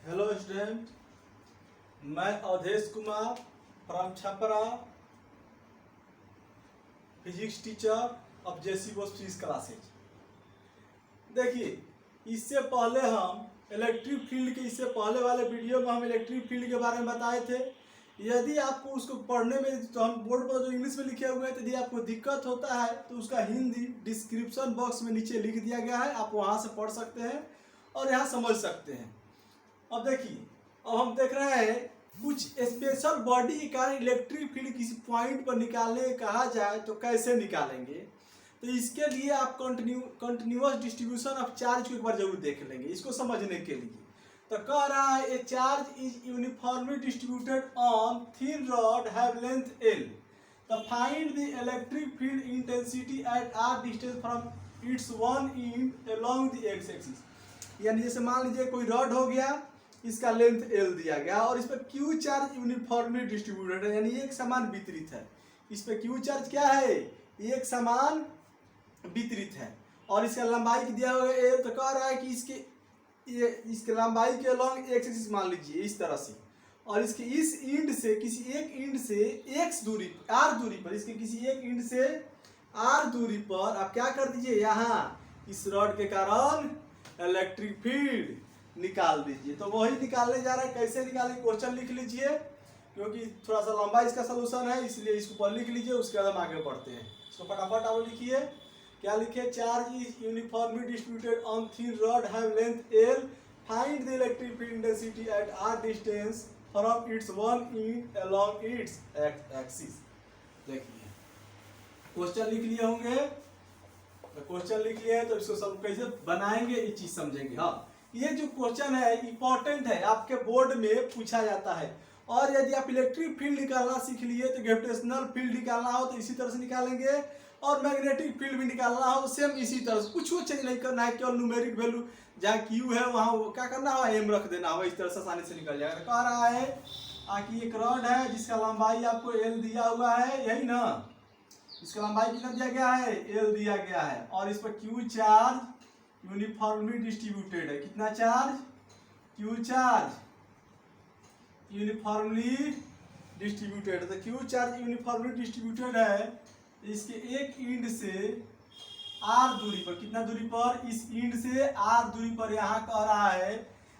Hello student, मैं Avdhesh Kumar from Chhapra, physics teacher of JC Bose physics classes. देखिए, इससे पहले हम इलेक्ट्रिक फील्ड के इससे पहले वाले वीडियो में हम इलेक्ट्रिक फील्ड के बारे में बताए थे। यदि आपको उसको पढ़ने में, तो हम बोर्ड पर जो इंग्लिश में लिखे हुए हैं, यदि आपको दिक्कत होता है तो उसका हिंदी डिस्क्रिप्शन बॉक्स में नीचे लिख दिया गया है, आप वहाँ से पढ़ सकते हैं और यहाँ समझ सकते हैं। अब देखिए, अब हम देख रहे हैं कुछ स्पेशल बॉडी के कारण इलेक्ट्रिक फील्ड किसी पॉइंट पर निकालने कहा जाए तो कैसे निकालेंगे। तो इसके लिए आप कंटिन्यूअस डिस्ट्रीब्यूशन ऑफ चार्ज को एक बार जरूर देख लेंगे इसको समझने के लिए। तो कह रहा है a charge is uniformly distributed on thin rod have length L. तो find the electric field intensity at R distance from its one end along the X axis. यानी जैसे मान लीजिए कोई रॉड हो गया, इसका लेंथ एल दिया गया और इस पर क्यू चार्ज यूनिफॉर्मली डिस्ट्रीब्यूटेड है, यानी एक समान वितरित है। इस पर क्यू चार्ज क्या है, एक समान वितरित है और इसका लंबाई दिया हुआ है एल। तो कह रहा है कि इसके लंबाई के लॉन्ग एक्स एक्सिस मान लीजिए इस तरह से, और इसके इस इंड से किसी एक इंड से एक्स दूरी आर दूरी पर, इसके किसी एक इंड से आर दूरी पर आप क्या कर दीजिए, यहाँ इस रॉड के कारण इलेक्ट्रिक फील्ड निकाल दीजिए। तो वही निकालने जा रहा है, कैसे निकालेंगे क्वेश्चन लिख लीजिए, क्योंकि थोड़ा सा लंबा इसका सोल्यूशन है इसलिए इसको पर लिख लीजिए, उसके बाद हम आगे बढ़ते हैं। इसको फटाफट आप लिखिए। क्या लिखे, charge is uniformly distributed on thin rod have length L, find the electric field intensity at R distance from its one end along its axis. देखिए क्वेश्चन लिख लिए होंगे, क्वेश्चन लिख लिया है तो इसको सब कैसे बनाएंगे ये चीज समझेंगे। हाँ, ये जो क्वेश्चन है इंपॉर्टेंट है, आपके बोर्ड में पूछा जाता है। और यदि आप इलेक्ट्रिक फील्ड निकालना सीख लिए तो ग्रेविटेशनल फील्ड निकालना हो तो इसी तरह से निकालेंगे, और मैग्नेटिक फील्ड भी निकालना हो सेम इसी तरह से। कुछ चेंज नहीं करना है, केवल न्यूमेरिक वैल्यू जहाँ क्यू है वहाँ क्या करना है, एम रख देना होगा, इस तरह से आसानी से निकल जाएगा। कह रहा है कि एक रॉड है जिसका लंबाई आपको एल दिया हुआ है, यही ना, इसका लंबाई कितना दिया गया है, एल दिया गया है, और इस पर क्यू चार्ज यूनिफॉर्मली डिस्ट्रीब्यूटेड है। कितना charge, Q charge uniformly distributed है। तो क्यू चार्ज यूनिफॉर्मली डिस्ट्रीब्यूटेड है, इसके एक इंड से आर दूरी पर, कितना दूरी पर, इस इंड से आर दूरी पर यहाँ कह रहा है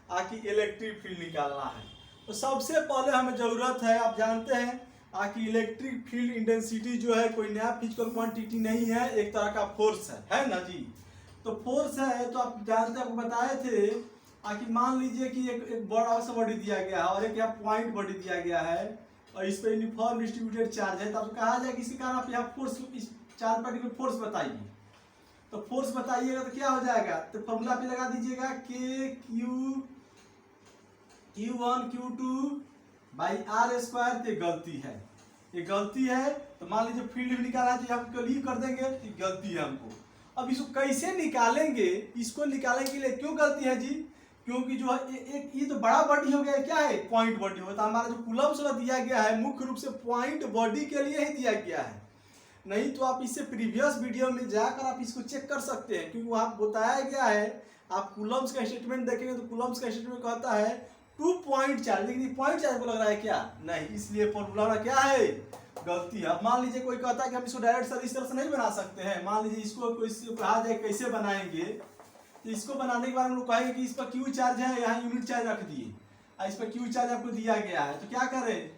कि इलेक्ट्रिक फील्ड निकालना है। तो सबसे पहले हमें जरूरत है, आप जानते हैं कि इलेक्ट्रिक फील्ड इंटेंसिटी जो है कोई नया फिजिकल क्वांटिटी नहीं है, एक तरह का फोर्स है ना जी। तो फोर्स है, तो आप जानते हैं, आपको बताए थे कि मान लीजिए कि एक बड़ा सा बॉडी दिया गया है और एक यहाँ पॉइंट बॉडी दिया गया है और इस पर यूनिफॉर्म डिस्ट्रीब्यूटेड चार्ज है। तो आपको कहा जाए कि इसके कारण आप यहाँ फोर्स, इस चार्ज पार्टिकल फोर्स बताइए। तो फोर्स बताइएगा तो क्या हो जाएगा, तो फॉर्मूला पे लगा दीजिएगा के Q1 Q2 by are square. तो गलती है, ये गलती है। तो मान लीजिए फील्ड भी निकाला है तो हम क्यों कर देंगे, तो गलती है हमको। अब इसको कैसे निकालेंगे, इसको निकालने के लिए क्यों गलती है जी, क्योंकि जो है एक ये तो बड़ा बॉडी हो गया, क्या है, पॉइंट बॉडी हो। तो हमारा जो कूलम्ब्स दिया गया है मुख्य रूप से पॉइंट बॉडी के लिए ही दिया गया है। नहीं तो आप इससे प्रीवियस वीडियो में जाकर आप इसको चेक कर सकते हैं, क्योंकि वहाँ बताया गया है। आप कूलम्ब्स का स्टेटमेंट देखेंगे तो कूलम्ब्स का स्टेटमेंट कहता है 2 पॉइंट चार्ज, लेकिन पॉइंट चार्ज को लग रहा है क्या, नहीं, इसलिए फॉर्मूला क्या है, गलती है। अब मान लीजिए कोई कहता है कि हम इसको डायरेक्ट सर इस तरह से नहीं बना सकते हैं, मान लीजिए इसको कोई कहा जाए कैसे बनाएंगे। तो इसको बनाने के बाद हम लोग कहेंगे कि इस पर क्यू चार्ज है, यहाँ यूनिट चार्ज रख दिए, और इस पर क्यू चार्ज आपको दिया गया है। तो क्या करें,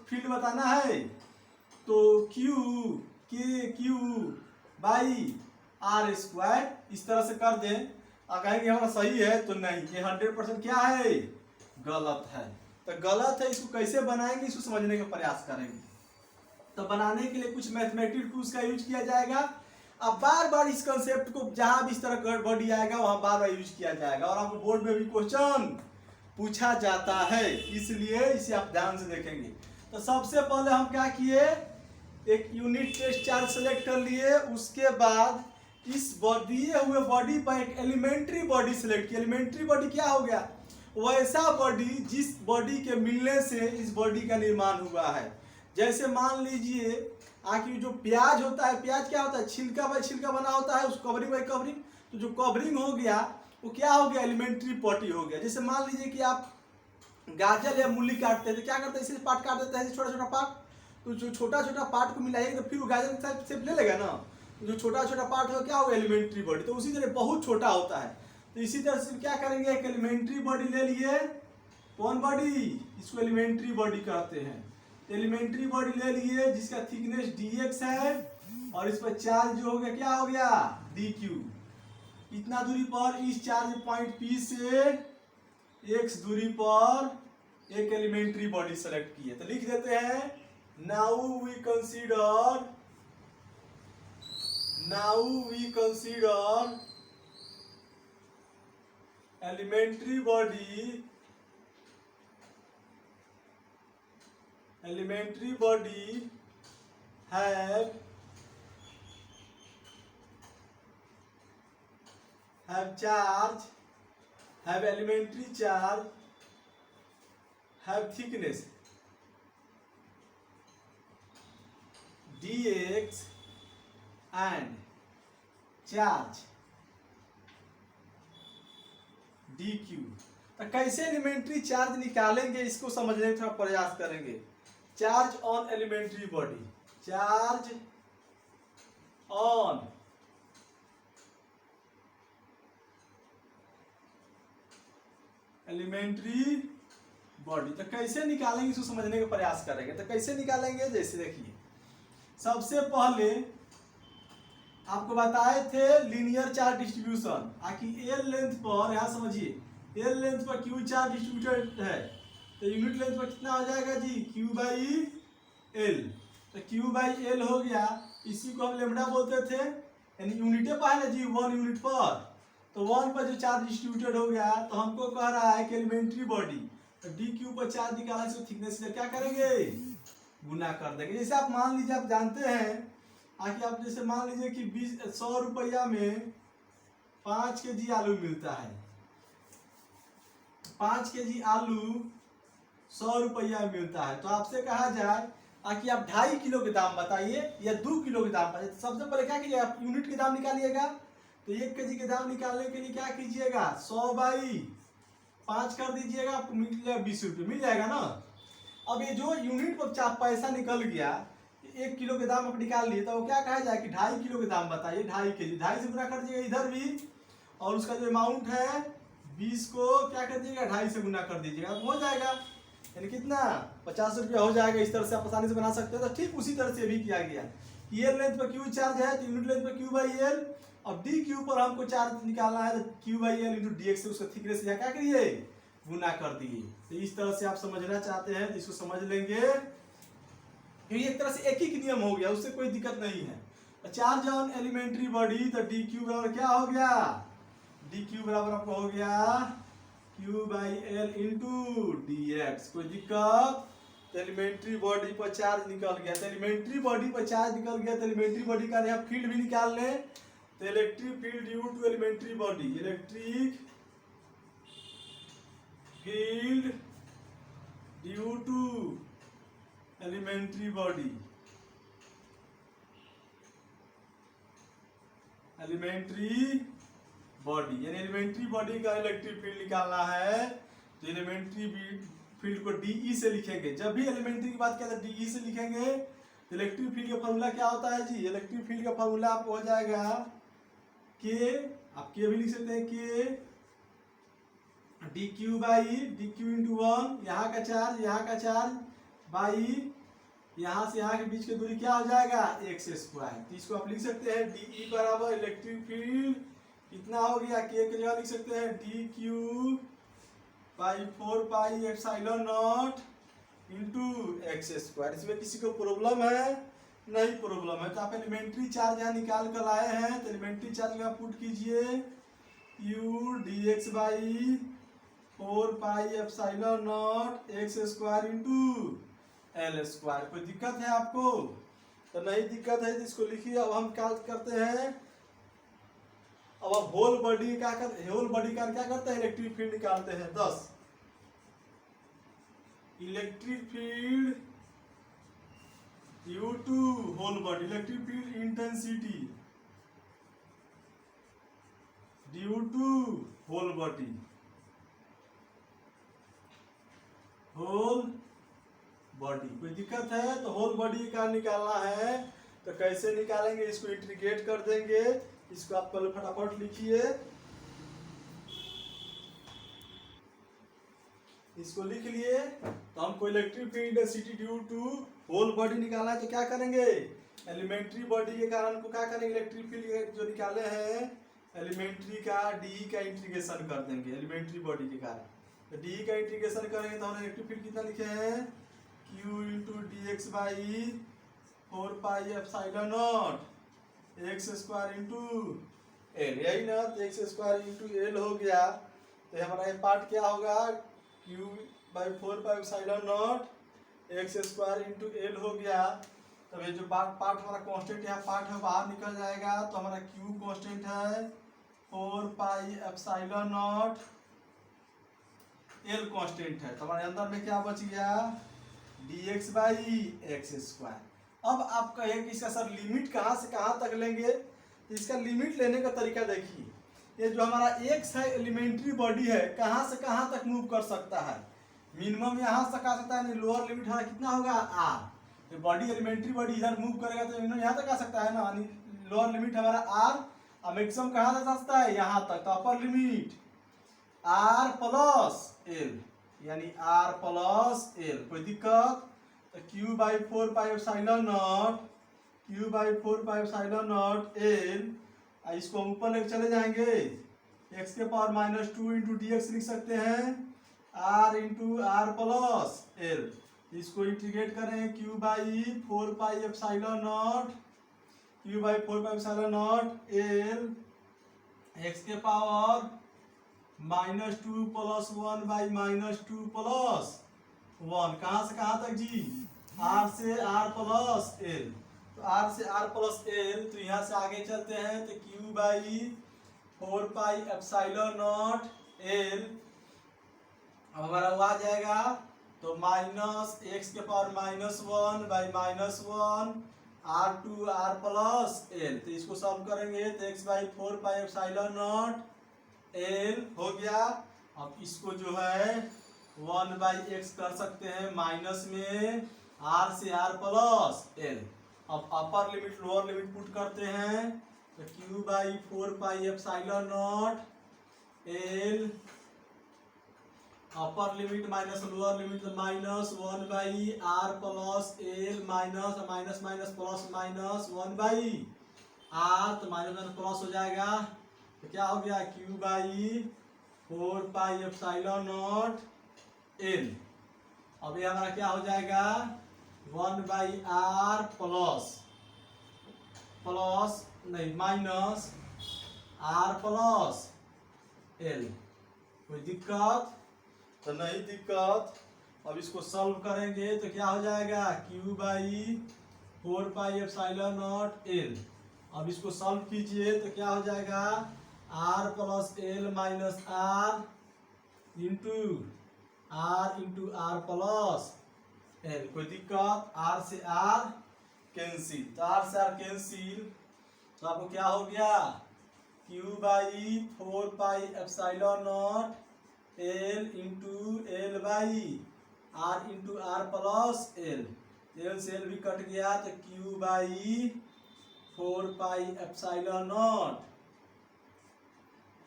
फील्ड बताना है, तो क्यू बाई आर स्क्वायर इस तरह से कर दें और कहेंगे हमारा सही है, तो नहीं, ये 100% क्या है, गलत है। तो गलत है, इसको कैसे बनाएंगे इसको समझने का प्रयास करेंगे। तो बनाने के लिए कुछ मैथमेटिक टूल्स का यूज किया जाएगा। अब बार बार इस कंसेप्ट को जहां भी इस तरह का बॉडी आएगा वहां बार बार यूज किया जाएगा, और आपको बोर्ड में भी क्वेश्चन पूछा जाता है, इसलिए इसे आप ध्यान से देखेंगे। तो सबसे पहले हम क्या किए, एक यूनिट टेस्ट चार्ज सेलेक्ट कर लिए, उसके बाद इस दिए हुए बॉडी पर एक एलिमेंट्री बॉडी सेलेक्ट किया। एलिमेंट्री बॉडी क्या हो गया, वैसा बॉडी जिस बॉडी के मिलने से इस बॉडी का निर्माण हुआ है। जैसे मान लीजिए कि जो प्याज होता है, प्याज क्या होता है, छिलका बाय छिलका बना होता है, उस कवरिंग बाय कवरिंग। तो जो कवरिंग हो गया वो क्या हो गया, एलिमेंट्री प्रॉपर्टी हो गया। जैसे मान लीजिए कि आप गाजर या मूली काटते हैं तो क्या करते हैं, इसे पार्ट काट देते हैं, छोटा छोटा पार्ट। तो जो छोटा छोटा पार्ट को मिलाएंगे तो फिर वो गाजर का शेप ले लेगा ना। तो जो छोटा छोटा पार्ट होगा क्या होगा, एलिमेंट्री बॉडी। तो उसी तरह बहुत छोटा होता है। तो इसी तरह से क्या करेंगे, एक एलिमेंट्री बॉडी ले लिए। कौन बॉडी, इसको एलिमेंट्री बॉडी कहते हैं। एलिमेंट्री बॉडी ले लिए जिसका थिकनेस dx है और इस पर चार्ज जो हो गया क्या हो गया, dq। इतना दूरी पर इस चार्ज पॉइंट P से x दूरी पर एक एलिमेंट्री बॉडी सेलेक्ट की है। तो लिख देते हैं, now we consider elementary body have elementary charge, have thickness dx and charge dq। तो कैसे एलिमेंट्री चार्ज निकालेंगे इसको समझने का प्रयास करेंगे। Charge on elementary body, charge on elementary body. तो कैसे निकालेंगे इसको समझने का प्रयास करेंगे। तो कैसे निकालेंगे, जैसे देखिए सबसे पहले आपको बताए थे लीनियर चार्ज डिस्ट्रीब्यूशन। आखिर एल लेंथ पर, यहाँ समझिए, एल लेंथ पर क्यू चार्ज डिस्ट्रीब्यूटेड है तो यूनिट लेंथ पर कितना हो जाएगा जी, क्यू बाई एल। तो क्यू बाई एल हो गया। इसी को हम लेमडा बोलते थे, यानी यूनिटे पर है ना जी, 1 यूनिट पर। तो 1 पर जो चार्ज डिस्ट्रीब्यूटेड हो गया तो हमको कह रहा है कि एलिमेंट्री बॉडी, तो डी क्यू पर चार्ज निकालना, इसको थिकनेस से क्या करेंगे, गुना कर देंगे। जैसे आप मान लीजिए, आप जानते हैं आखिर आप जैसे मान लीजिए कि 100 रुपया में 5 kg आलू मिलता है। 5 kg आलू 100 रुपया मिलता है। तो आपसे कहा जाए आखिर आप 2.5 किलो के दाम बताइए या 2 किलो के दाम बताइए। तो सबसे पहले क्या कीजिएगा, आप यूनिट के दाम निकालिएगा। तो 1 kg के दाम निकालने के लिए क्या कीजिएगा, 100/5 कर दीजिएगा, आपको मिल जाएगा 20 रुपये, मिल जाएगा ना। अब ये जो यूनिट पर पैसा निकल गया, 1 किलो के दाम आप निकाल लिए, तो वो क्या कहा जाए कि 2.5 किलो के दाम बताइए। 2.5 kg, 2.5 से गुना कर दीजिएगा इधर भी, और उसका जो अमाउंट है 20 को क्या कर दीजिएगा, 2.5 से गुना कर दीजिएगा, हो जाएगा। यानी कितना, 50 रुपया हो जाएगा। इस तरह से आप आसानी से बना सकते हो। तो ठीक उसी तरह से भी किया गया। एल लेंथ पर क्यू चार्ज है तो यूनिट लेंथ पर क्यू बाई एल, अब डी क्यू पर हमको चार्ज निकालना है तो Q by L into D x से उसका थिकनेस क्या करिए, गुना कर दिए। तो इस तरह से आप समझना चाहते हैं तो इसको समझ लेंगे। ये एक तरह से एक ही नियम हो गया, उससे कोई दिक्कत नहीं है। चार्ज ऑन एलिमेंट्री बॉडी, तो डी क्यू बराबर क्या हो गया, डी क्यू बराबर आपको हो गया Q by L into D x. कोई दिक्कत, तो एलिमेंट्री बॉडी पर चार्ज निकल गया। तो एलिमेंट्री बॉडी पर चार्ज निकल गया तो एलिमेंट्री बॉडी का यहाँ फील्ड भी निकाल लें। तो electric field due to elementary body, electric field due to elementary body, elementary body यानी एलिमेंट्री बॉडी का इलेक्ट्रिक फील्ड निकालना है। तो एलिमेंट्री फील्ड को डीई से लिखेंगे। जब भी एलिमेंट्री की बात किया तो डीई से लिखेंगे। तो इलेक्ट्रिक फील्ड का फॉर्मूला क्या होता है जी, इलेक्ट्रिक फील्ड का फॉर्मूला आपको हो जाएगा के, आप के भी लिख सकते हैं, के D Q by D Q into 1, यहाँ का चार्ज बाई यहाँ से यहाँ के बीच की दूरी क्या हो जाएगा, एक्स स्क्वायर। तो इसको आप लिख सकते हैं डीई बराबर इलेक्ट्रिक फील्ड कितना हो गया, के जगह लिख सकते हैं D Q by 4 pi epsilon not into x square. इसमें किसी को प्रॉब्लम है, नहीं प्रॉब्लम है। तो आप एलिमेंट्री चार्ज यहाँ निकाल कर लाए हैं। तो एलिमेंट्री चार्ज यहाँ पुट कीजिए U D x by 4 pi epsilon not x square into L square. कोई दिक्कत है आपको, तो नहीं दिक्कत है तो इसको लिखिए। अब हम क्या करते हैं, अब आप होल बॉडी का क्या करते हैं, इलेक्ट्रिक फील्ड निकालते हैं। 10 electric field due to whole body, electric field intensity due to whole body, whole body. कोई दिक्कत है तो होल बॉडी का निकालना है तो कैसे निकालेंगे, इसको इंटीग्रेट कर देंगे। इसको आप पहले फटाफट लिखिए, इसको लिख लिए। तो हमको electric field density due to whole body निकालना है तो क्या करेंगे, एलिमेंट्री बॉडी के कारण को क्या करेंगे, इलेक्ट्रिक फील्ड जो निकाले हैं एलिमेंट्री का डी का इंटीग्रेशन कर देंगे एलिमेंट्री बॉडी के कारण। तो डी का इंटीग्रेशन करेंगे तो हमने इलेक्ट्रिक फील्ड कितना लिखे हैं, Q into D x by 4 pi epsilon not x square into L, यही ना। तो एक्स स्क्वायर इंटू एल हो गया। तो हमारा ये पार्ट क्या होगा, Q by 4 pi epsilon not x square into L हो गया। तब ये जो पार्ट हमारा कांस्टेंट यहाँ पार्ट है बाहर निकल जाएगा। तो हमारा क्यू कांस्टेंट है 4 pi epsilon naught, L constant है। तो हमारे अंदर में क्या बच गया, dx बाई एक्स स्क्वायर। अब आप कहें कि इसका सर लिमिट कहाँ से कहाँ तक लेंगे, तो इसका लिमिट लेने का तरीका देखिए। ये जो हमारा x है एलिमेंट्री बॉडी है, कहाँ से कहाँ तक मूव कर सकता है, मिनिमम यहाँ से आ सकता है, लोअर लिमिट हमारा कितना होगा r। तो बॉडी एलिमेंट्री बॉडी इधर मूव करेगा तो यहाँ तक आ सकता है ना, लोअर लिमिट हमारा r, और मैक्सिमम कहाँ तक आ सकता है, यहाँ तक। तो upper limit r plus L, यानी r प्लस एल। कोई दिक्कत, तो Q by 4 pi epsilon naught, Q by 4 pi epsilon naught L. इसको हम ऊपर लेके चले जाएंगे, x के पावर -2 इंटू डी एक्स लिख सकते हैं, r into R plus L. इसको इंटीग्रेट करें, Q by 4 pi epsilon naught, Q by 4 pi epsilon naught L, x के पावर -2 प्लस 1 बाई -2 प्लस 1। कहाँ से कहाँ तक जी, r से r प्लस एल। तो r से r प्लस एल, तो यहाँ से आगे चलते हैं तो q by 4 pi epsilon naught L. अब हमारा वो आ जाएगा तो माइनस x के power -1 by -1 r2 r plus L. तो इसको सॉल्व करेंगे तो x by 4 pi epsilon naught L हो गया। अब इसको जो है 1 बाई एक्स कर सकते हैं, माइनस में r से r प्लस एल। अब upper limit lower limit put करते हैं तो q by 4 pi epsilon naught L, upper limit minus lower limit -1 by r plus L, minus minus minus plus minus 1 by r, तो minus plus हो जाएगा। तो क्या हो गया, q by 4 pi epsilon naught L. अब ये हमारा क्या हो जाएगा, 1 बाई आर प्लस नहीं माइनस आर प्लस एल। कोई दिक्कत तो नहीं दिक्कत। अब इसको सॉल्व करेंगे तो क्या हो जाएगा, q by 4 pi epsilon naught L. अब इसको सॉल्व कीजिए तो क्या हो जाएगा, r plus L minus R into R plus L. कोई दिक्कत, r से r कैंसिल, तो r से r कैंसिल। तो आपको क्या हो गया, q by 4 pi epsilon naught L into L by r into R plus L. L से एल भी कट गया तो q by 4 pi epsilon naught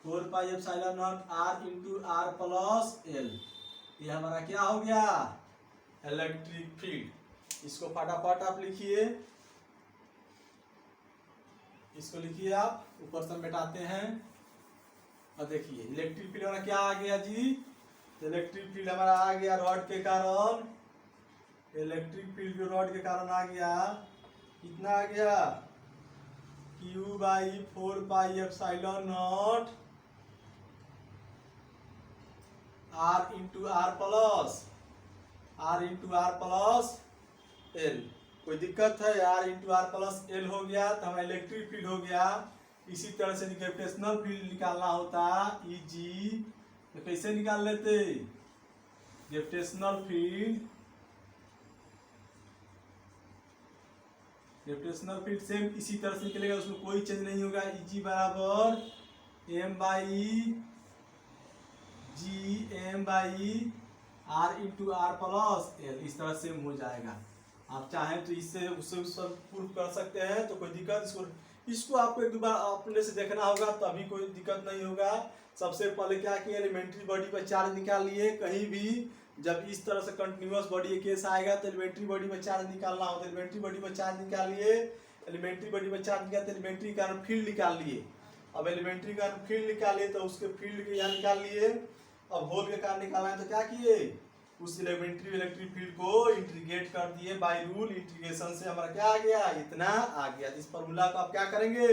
r into R plus L. ये हमारा क्या हो गया, इलेक्ट्रिक फील्ड। इसको फटाफट आप लिखिए, इसको लिखिए आप, ऊपर से मिटाते हैं। और देखिए इलेक्ट्रिक फील्ड हमारा क्या आ गया जी, तो इलेक्ट्रिक फील्ड हमारा आ गया रॉड के कारण, इलेक्ट्रिक फील्ड जो रॉड के कारण आ गया, कितना आ गया, q by 4 pi epsilon naught r into R plus L. कोई दिक्कत है, r into R plus L हो गया तो हमारा इलेक्ट्रिक फील्ड हो गया। इसी तरह से ग्रेविटेशनल फील्ड निकालना होता Eg, तो कैसे निकाल लेते, ग्रेविटेशनल फील्ड सेम इसी तरह से निकलेगा, उसमें कोई चेंज नहीं होगा। Eg बराबर M by G M by R into R plus L, इस तरह से हो जाएगा। आप चाहें तो इससे उससे सब प्रूफ कर सकते हैं, तो कोई दिक्कत इसको आपको एक दो बार अपने से देखना होगा, तभी कोई दिक्कत नहीं होगा। सबसे पहले क्या किया, एलिमेंट्री बॉडी पर चार्ज निकाल लिए। कहीं भी जब इस तरह से कंटिन्यूअस बॉडी केस आएगा तो एलिमेंट्री बॉडी में चार्ज निकालना हो, तो एलिमेंट्री बॉडी में चार्ज निकाल लिए। एलिमेंट्री बॉडी में चार्ज निकाल तो एलिमेंट्री कारण फील्ड निकाल लिए। अब एलिमेंट्री कारण फील्ड निकालिए तो उसके फील्ड के यहाँ निकाल लिए। अब होल के कारण निकालना है तो क्या किए, उस एलिमेंट्री इलेक्ट्रिक फील्ड को इंटीग्रेट कर दिए बाय रूल। इंटीग्रेशन से हमारा क्या आ गया, इतना आ गया। इस फॉर्मूला को आप क्या करेंगे,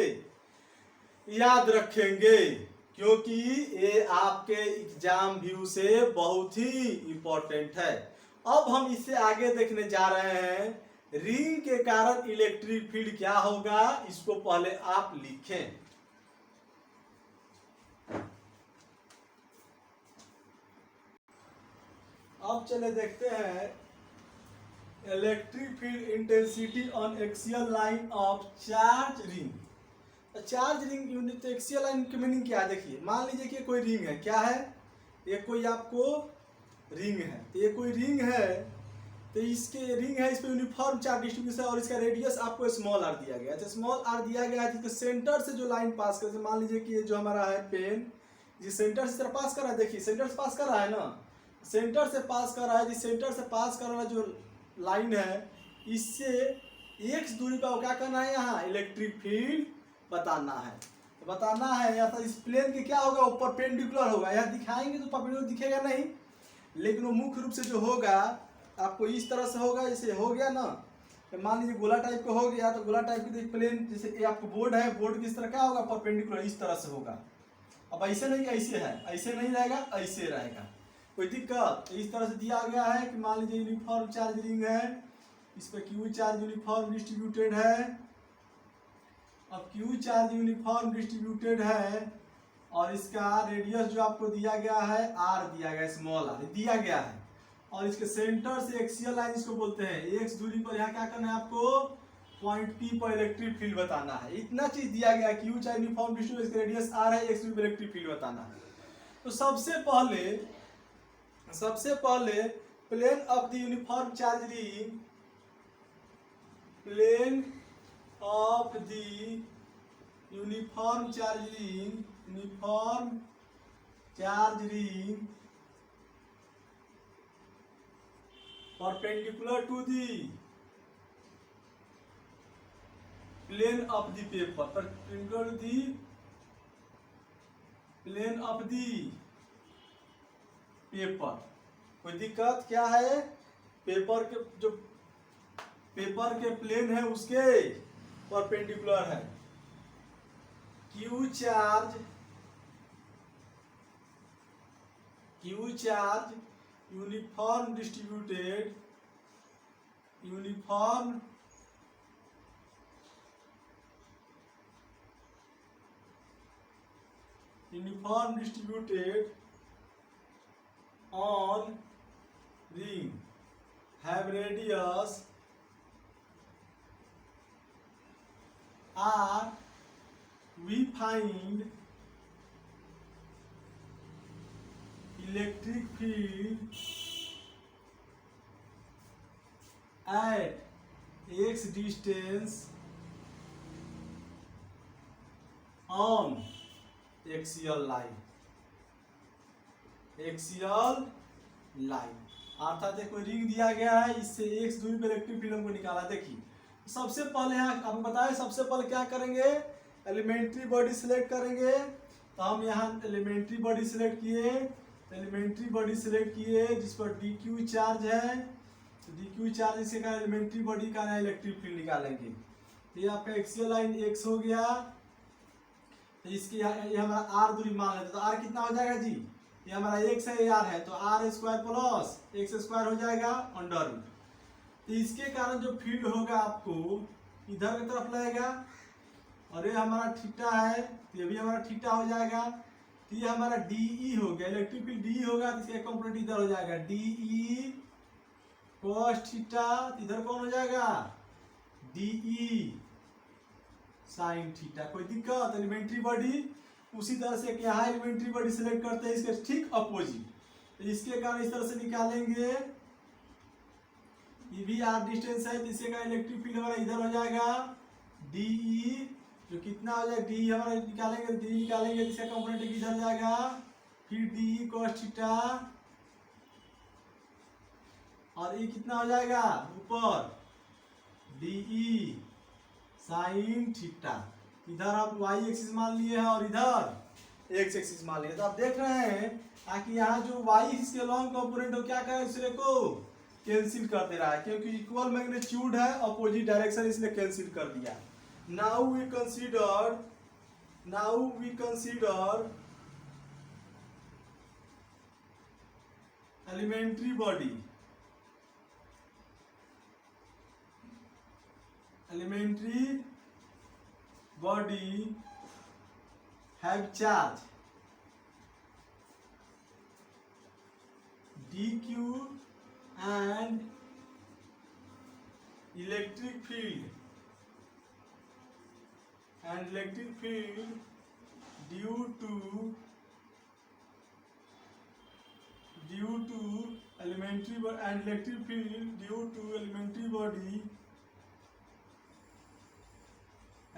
याद रखेंगे, क्योंकि ये आपके एग्जाम व्यू से बहुत ही इंपॉर्टेंट है। अब हम इससे आगे देखने जा रहे हैं रिंग के कारण इलेक्ट्रिक फील्ड क्या होगा, इसको पहले आप लिखें। अब चले देखते हैं electric field intensity on axial line of charge ring. Charge ring unit axial line की मीनिंग क्या है, देखिए मान लीजिए कि कोई रिंग है, क्या है, ये कोई आपको रिंग है, तो ये कोई रिंग है, तो इसके रिंग है, इस पर यूनिफॉर्म चार्ज डिस्ट्रीब्यूशन और इसका रेडियस आपको स्मॉल आर दिया गया है। स्मॉल आर दिया गया है, जिसके सेंटर से जो लाइन पास कर, मान लीजिए कि ये जो हमारा है पेन, जिस सेंटर से पास कर रहा है, देखिए सेंटर से पास कर रहा है ना, सेंटर से पास कर रहा है, जिस सेंटर से पास कर रहा जो लाइन है, इससे x दूरी पर क्या करना है, यहाँ इलेक्ट्रिक फील्ड बताना है। तो बताना है या तो इस प्लेन के क्या होगा, वो परपेंडिकुलर होगा। यहाँ दिखाएंगे तो परपेंडिकुलर दिखेगा नहीं, लेकिन वो मुख्य रूप से जो होगा आपको इस तरह से होगा। जैसे हो गया ना, तो मान लीजिए गोला टाइप का हो गया, तो गोला टाइप की प्लेन, जैसे ये आपको बोर्ड है, बोर्ड की इस तरह क्या होगा, परपेंडिकुलर इस तरह से होगा। अब ऐसे नहीं, ऐसे है, ऐसे नहीं रहेगा, ऐसे रहेगा। कोई दिक्कत, इस तरह से दिया गया है कि मान लीजिए यूनिफॉर्म चार्ज रिंग है, इस पर क्यू चार्ज यूनिफॉर्म डिस्ट्रीब्यूटेड है। अब क्यू चार्ज यूनिफॉर्म डिस्ट्रीब्यूटेड है और इसका रेडियस जो आपको दिया गया है आर दिया गया है, स्मॉल आर दिया गया है, और इसके सेंटर से एक्सियल लाइन इसको बोलते हैं। एक्स दूरी पर यहाँ क्या करना है आपको, पॉइंट पी पर इलेक्ट्रिक फील्ड बताना है। इतना चीज दिया गया, क्यू चार्ज यूनिफॉर्म डिस्ट्रीब्यूटेड, इसका रेडियस आर है, एक्स दूरी पर इलेक्ट्रिक फील्ड बताना है। तो सबसे पहले plane of the uniform charge ring, plane of the uniform charge ring, uniform charge ring perpendicular to the plane of the paper, perpendicular to the plane of the paper. कोई दिक्कत क्या है, paper के जो पेपर के plane है उसके perpendicular है। Q charge uniform distributed, uniform distributed on ring have radius r, we find electric field at x distance on axial line, axial line. अर्थात कोई रिंग दिया गया है, इससे एक्स दूरी पर इलेक्ट्रिक फील्ड हमको निकाला। देखिए सबसे पहले यहाँ आपको बताया, सबसे पहले क्या करेंगे, एलिमेंट्री बॉडी सिलेक्ट करेंगे। तो हम यहाँ एलिमेंट्री बॉडी सिलेक्ट किए, एलिमेंट्री बॉडी सिलेक्ट किए जिस पर डी क्यू चार्ज है, तो डी क्यू चार्ज से का एलिमेंट्री बॉडी का इलेक्ट्रिक फील्ड निकालेंगे। ये आपका एक्सियल लाइन एक्स हो गया, तो इसकी ये हमारा आर दूरी मान लेते, तो आर कितना हो जाएगा जी, ये हमारा एक्स है, आर है, तो R square plus X square हो जाएगा अंडर रूट। तो इसके कारण जो फील्ड होगा आपको इधर की तरफ लगेगा, और ये हमारा थीटा है, तो ये भी हमारा थीटा हो जाएगा। तो ये हमारा डीई हो गया, इलेक्ट्रिक फील्ड डी होगा, तो इसका कंपोनेंट इधर हो जाएगा डीई cos थीटा, इधर कौन हो जाएगा डीई साइन थीटा। कोई दिक्कत, एलिमेंट्री बॉडी उसी तरह से यहाँ एलिमेंट्री बॉडी सिलेक्ट करते हैं इसके ठीक अपोजिट, तो इसके कारण इस तरह से निकालेंगे, ये भी आर डिस्टेंस है, तो इससे का इलेक्ट्रिक फील्ड हमारा इधर हो जाएगा डी ई, जो कितना हो जाएगा डी हमारा निकालेंगे, डी निकालेंगे इसका कंपोनेंट इधर जाएगा, फिर डी कॉस थीटा, और ये कितना हो जाएगा ऊपर डी ई साइन थीटा। इधर आप वाई एक्सिस मान लिए हैं और इधर एक्स एक्सिस मान लिए, तो आप देख रहे हैं कि यहाँ जो वाई इसके लॉन्ग कंपोनेंट हो क्या करे दूसरे को कैंसिल कर दे रहा है, क्योंकि इक्वल मैग्नीट्यूड है अपोजिट डायरेक्शन, इसलिए कैंसिल कर दिया। Now we consider elementary body have charge dq and electric field due to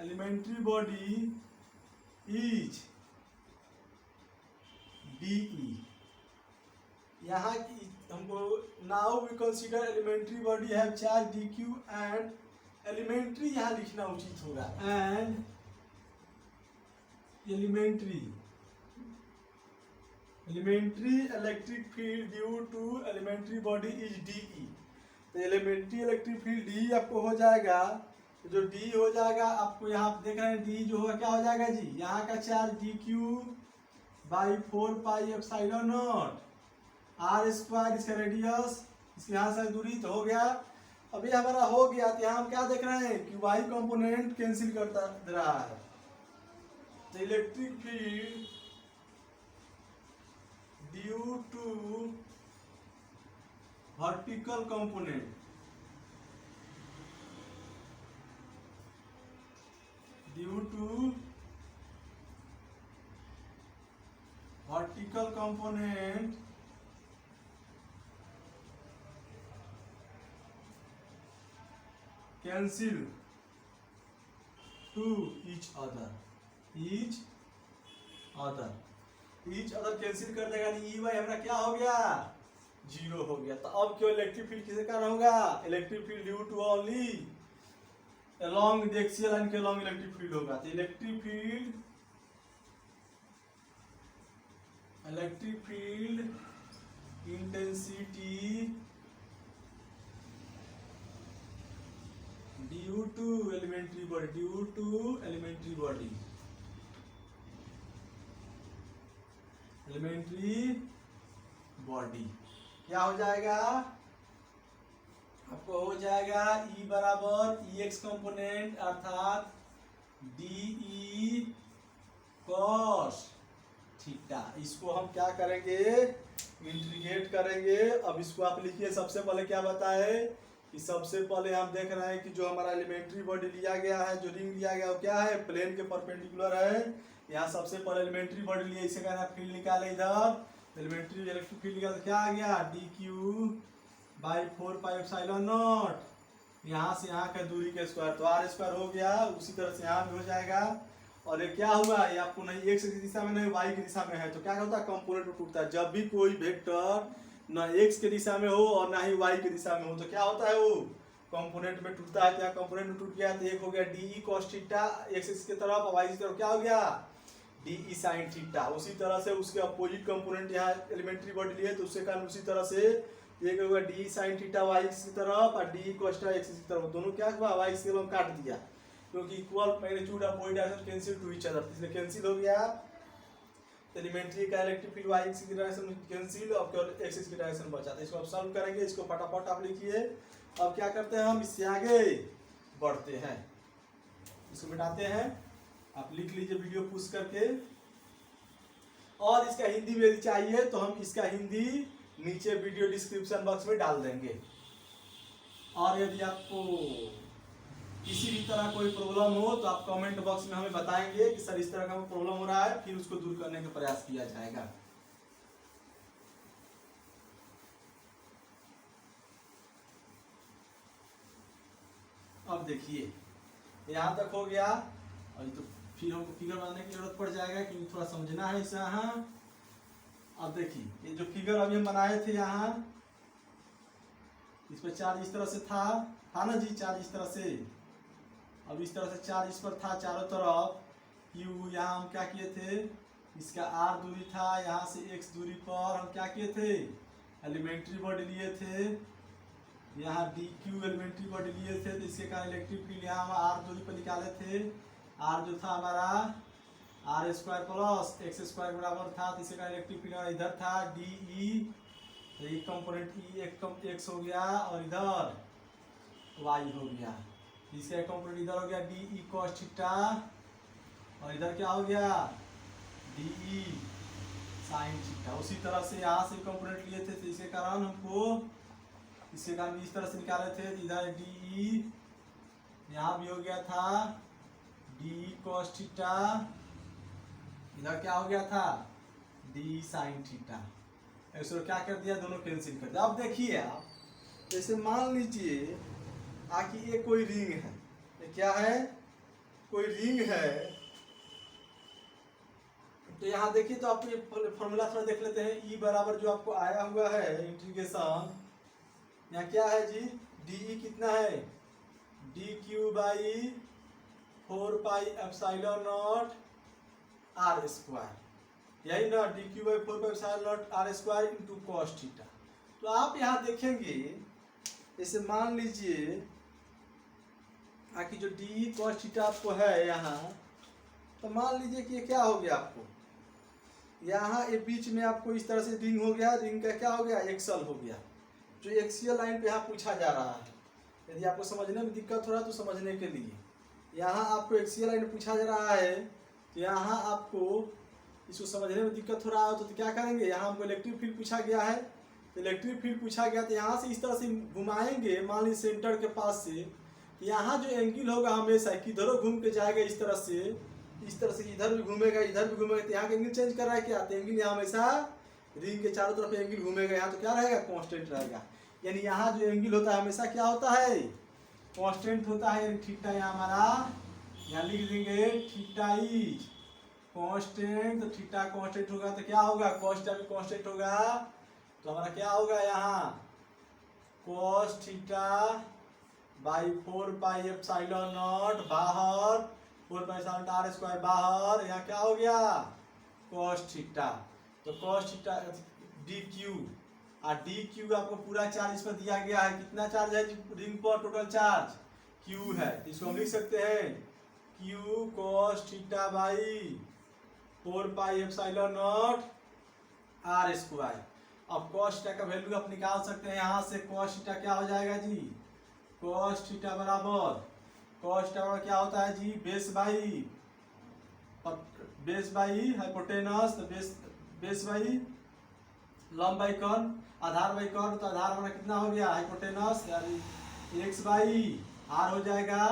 elementary body is DE। यहाँ की हमको now we consider elementary body have charge DQ and elementary यहाँ लिखना उचित होगा, and elementary electric field due to elementary body is DE। तो elementary electric field D आपको हो जाएगा, तो जो डी हो जाएगा आपको यहाँ देख रहे हैं डी जो होगा क्या हो जाएगा जी, यहाँ का charge DQ by 4 pi epsilon naught R square, इसका रेडियस, इसके यहाँ से दूरी तो हो गया। अभी हमारा हो गया, तो यहाँ हम क्या देख रहे हैं कि वाई कंपोनेंट कैंसिल करता दे रहा है, तो electric field due to vertical component cancel to each other cancel कर देगा, ई वाई हमारा क्या हो गया 0 हो गया। तो अब क्यों इलेक्ट्रिक फील्ड किसके कारण होगा, electric field due to only along the axial line के along इलेक्ट्रिक फील्ड होगा। तो electric field intensity due to elementary body क्या हो जाएगा, आपको हो जाएगा E बराबर EX कंपोनेंट अर्थात DE cos थीटा। इसको हम क्या करेंगे इंटीग्रेट करेंगे। अब इसको आप लिखिए, सबसे पहले क्या बताए कि सबसे पहले हम देख रहे हैं कि जो हमारा एलिमेंट्री बॉडी लिया गया है, जो रिंग लिया गया वो क्या है प्लेन के परपेंडिकुलर है। यहाँ सबसे पहले एलिमेंट्री बॉडी लिए, इसे कहना फील्ड निकाले, इधर एलिमेंट्री इलेक्ट्रिक फील्ड निकाल क्या आ गया DQ by 4 pi epsilon not, यहाँ से यहाँ का दूरी के स्क्वायर, तो R स्क्वायर हो गया। उसी तरह से यहाँ भी हो जाएगा। और ये क्या हुआ, ये आपको नहीं x की दिशा में नहीं y की दिशा में है, तो क्या होता है कंपोनेंट टूटता है। जब भी कोई वेक्टर ना x के दिशा में हो और ना ही y की दिशा में हो तो क्या होता है वो कंपोनेंट में टूटता है। क्या कंपोनेंट में टूट गया, तो एक हो गया DE cos थीटा x की तरफ, y की तरफ क्या हो गया DE sin थीटा। उसी तरह से उसके अपोजिट कंपोनेंट यहाँ एलिमेंट्री बॉडी लिए, तो उसके कारण उसी तरह से एक होगा DE sin थीटा y की तरफ और DE cos थीटा x की तरफ, दोनों क्या हुआ y से हम काट दिया, क्योंकि equal magnitude of body direction cancel two each other, इसलिए कैंसिल हो गया। एलिमेंट्री का इलेक्ट्रिक फील्ड y एक्सिस की डायरेक्शन कैंसिल और केवल x एक्सिस की डायरेक्शन बचा। तो इसको आप सॉल्व करेंगे, इसको फटाफट आप लिखिए। अब क्या करते हैं हम, इससे आगे बढ़ते हैं, इसको मिटाते हैं। आप लिख लीजिए वीडियो पुश करके। और इसका हिंदी में चाहिए तो हम इसका हिंदी नीचे वीडियो डिस्क्रिप्शन बॉक्स में डाल देंगे। और यदि आपको किसी भी तरह कोई प्रॉब्लम हो तो आप कमेंट बॉक्स में हमें बताएंगे कि सर इस तरह का प्रॉब्लम हो रहा है, फिर उसको दूर करने का प्रयास किया जाएगा। अब देखिए यहाँ तक हो गया, और तो फिर हमको फिगर बनाने की जरूरत पड़ जाएगा क्योंकि थोड़ा समझना है इसे यहाँ। अब देखिए ये जो फिगर अभी हम बनाए थे यहाँ, इस पर चार्ज इस तरह से था ना जी, चार्ज इस तरह से। अब इस तरह से चार्ज इस पर था चारों तरफ, Q यहाँ हम क्या किए थे, इसका R दूरी था, यहाँ से X दूरी पर हम क्या किए थे, एलिमेंट्री बॉडी लिए थे, यहाँ DQ एलिमेंट्री बॉडी लिए थे, तो इसके कारण इलेक्ट्रिक फील्ड यहाँ हम R दूरी पर निकाले थे। R जो था हमारा R square plus X square बराबर था, तो इसके कारण इलेक्ट्रिक फील्ड इधर था DE, तो एक कंपोनेंट E एक X हो गया और इधर Y हो गया, इसका एक कंपोनेंट इधर हो गया DE cos थीटा, और इधर क्या हो गया DE sin थीटा। उसी तरह से यहाँ से कंपोनेंट लिए थे, तो इसके कारण हमको इसके कारण इस तरह से निकाले थे, इधर DE यहाँ भी हो गया था DE cos थीटा, इधर क्या हो गया था DE sin थीटा। ऐसे क्या कर दिया, दोनों कैंसिल कर दिया। अब देखिए आप, जैसे मान लीजिए आकि ये कोई रिंग है, ये क्या है, कोई रिंग है, तो यहाँ देखिए तो आपको ये फॉर्मूला थोड़ा देख लेते हैं। E बराबर जो आपको आया हुआ है इंटीग्रेशन, यहाँ क्या है जी, DE कितना है, DQ by 4 pi epsilon naught R square, यही ना, DQ by 4 pi epsilon naught R square into cos theta. तो आप यहाँ देखेंगे, जैसे मान लीजिए आकि जो DE cos थीटा आपको है यहाँ, तो मान लीजिए कि ये क्या हो गया, आपको यहाँ ये बीच में आपको इस तरह से रिंग हो गया, रिंग का क्या हो गया, एक्सल हो गया, जो एक्सियल लाइन पे यहाँ पूछा जा रहा है। यदि आपको समझने में दिक्कत हो रहा है तो समझने के लिए, यहाँ आपको एक्सियल लाइन पूछा जा रहा है, तो यहाँ आपको इसको समझने में दिक्कत हो रहा है तो क्या करेंगे, यहाँ हमको इलेक्ट्रिक फील्ड पूछा गया है, तो इलेक्ट्रिक फील्ड पूछा गया तो यहाँ से इस तरह से घुमाएंगे, मान लीजिए सेंटर के पास से, यहाँ जो एंगल होगा हमेशा किधरों घूम के जाएगा, इस तरह से इधर भी घूमेगा, इधर भी घूमेगा, तो यहाँ का एंगल चेंज कर रहा है क्या, तो एंगल यहाँ हमेशा रिंग के चारों तरफ एंगल घूमेगा, यहाँ तो क्या रहेगा, कांस्टेंट रहेगा। यानी यहाँ जो एंगल होता है हमेशा क्या होता है, कांस्टेंट होता है, यानी थीटा यहाँ हमारा, यहाँ लिख देंगे थीटा इज कांस्टेंट, तो थीटा कांस्टेंट होगा तो क्या होगा, cos थीटा भी कांस्टेंट होगा, तो हमारा क्या होगा यहाँ cos theta by 4 pi epsilon not, बाहर 4 पाई एप्सिलॉन R स्क्वायर बाहर, यहाँ क्या हो गया cos थीटा, तो cos थीटा DQ, और DQ आपको पूरा चार्ज इस पर दिया गया है, कितना चार्ज है रिंग पर, टोटल चार्ज Q है, इसको हम लिख सकते हैं Q cos theta by 4 pi epsilon naught R square. अब cos थीटा का वैल्यू आप निकाल सकते हैं, यहाँ से cos थीटा क्या हो जाएगा जी, cos थीटा बराबर क्या होता है जी, बेस बाई हाइपोटेनस, तो बेस बाई लंब बाई कर्न, आधार बाई कर्न, तो आधार हमारा कितना हो गया हाइपोटेनस, यानी x बाई r हो जाएगा।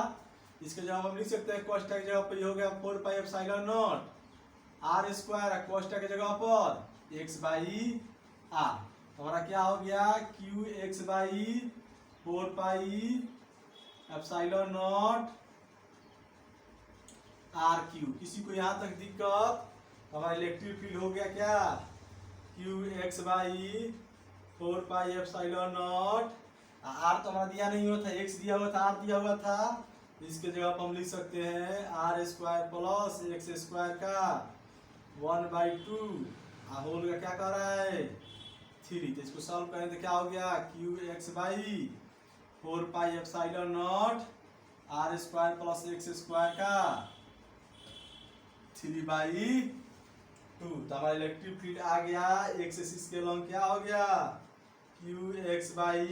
इसके जवाब हम लिख सकते हैं, cos थीटा की जगह पर ये हो गया 4 pi epsilon naught R square, cos theta की जगह पर x बाई r, तो हमारा क्या हो गया q x by 4 pi epsilon naught R Q. किसी को यहाँ तक दिक्कत, हमारा इलेक्ट्रिक फील्ड हो गया क्या, Q X by 4 pi epsilon naught, R तो हमारा दिया नहीं हुआ था, एक्स दिया हुआ था, आर दिया हुआ था, इसके जगह पर हम लिख सकते हैं R square plus X square का 1/2 होल का क्या कर रहा है 3, तो इसको सॉल्व करें तो क्या हो गया Q X by 4 pi epsilon naught R square plus X square का 3/2। तो हमारा इलेक्ट्रिक फील्ड आ गया, एक्स एक्सिस के लॉन्ग क्या हो गया Q X by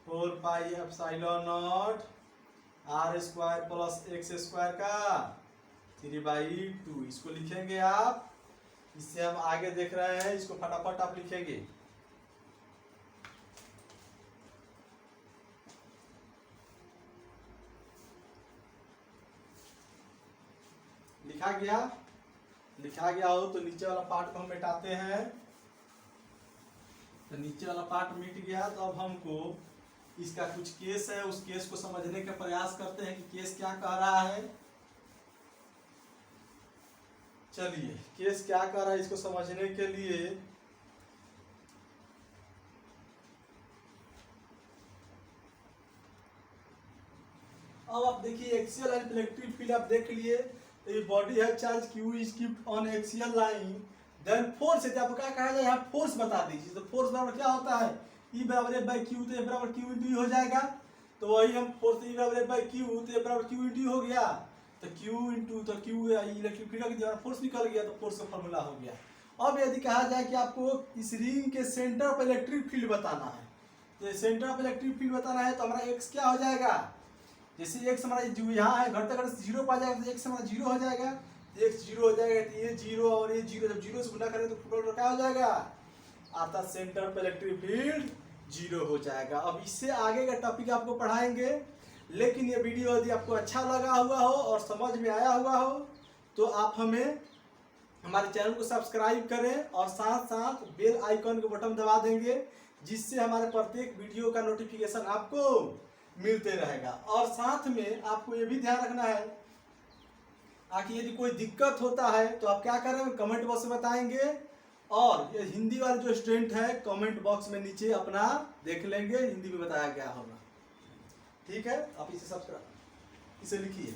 4 pi epsilon naught R square plus X square का 3/2। इसको लिखेंगे आप, इससे हम आगे देख रहे हैं, इसको फटाफट आप लिखेंगे। लिखा गया हो तो नीचे वाला पार्ट को हम मिटाते हैं। तो नीचे वाला पार्ट मिट गया, तो अब हमको इसका कुछ केस है, उस केस को समझने का प्रयास करते हैं कि केस क्या कह रहा है। चलिए केस क्या कह रहा है इसको समझने के लिए अब आप देखिए एक्सियल एंड इलेक्ट्रिक फील्ड आप देख लिए। तो ये बॉडी है charge Q is kept on axial line, then force है, आपको क्या कहा जाए यहाँ फोर्स बता दीजिए। तो फोर्स बराबर क्या होता है, ई बराबर एफ बाई क्यू, तो एफ बराबर क्यू इंटू हो जाएगा। तो वही हम फोर्स ई बराबर एफ बाई क्यू, तो एफ बराबर क्यू इंटू हो गया। तो क्यू इंटू तो क्यू इलेक्ट्रिक फील्ड का फोर्स निकल गया, तो फोर्स का फॉर्मूला हो गया। अब यदि कहा जाए कि आपको इस रिंग के सेंटर पर इलेक्ट्रिक फील्ड बताना है, तो सेंटर पर इलेक्ट्रिक फील्ड बताना है, तो हमारा एक्स क्या हो जाएगा, जैसे एक्स हमारा यहाँ है घटते घटते जीरो पर आ जाएगा, तो एक्स हमारा जीरो हो जाएगा। एक्स जीरो हो जाएगा, तो ये जीरो और ये जीरो, जब जीरो से गुना करें तो क्या हो जाएगा, अर्थात सेंटर पर इलेक्ट्रिक फील्ड जीरो हो जाएगा। अब इससे आगे का टॉपिक आपको पढ़ाएंगे, लेकिन ये वीडियो यदि आपको अच्छा लगा हुआ हो और समझ में आया हुआ हो तो आप हमें हमारे चैनल को सब्सक्राइब करें और साथ साथ बेल आइकन को बटन दबा देंगे, जिससे हमारे प्रत्येक वीडियो का नोटिफिकेशन आपको मिलते रहेगा। और साथ में आपको ये भी ध्यान रखना है कि यदि कोई दिक्कत होता है तो आप क्या करें, कमेंट बॉक्स में बताएंगे, और ये हिंदी वाले जो स्टूडेंट है कमेंट बॉक्स में नीचे अपना देख लेंगे, हिंदी में बताया गया होगा। ठीक है, आप इसे सब्सक्राइब इसे लिखिए।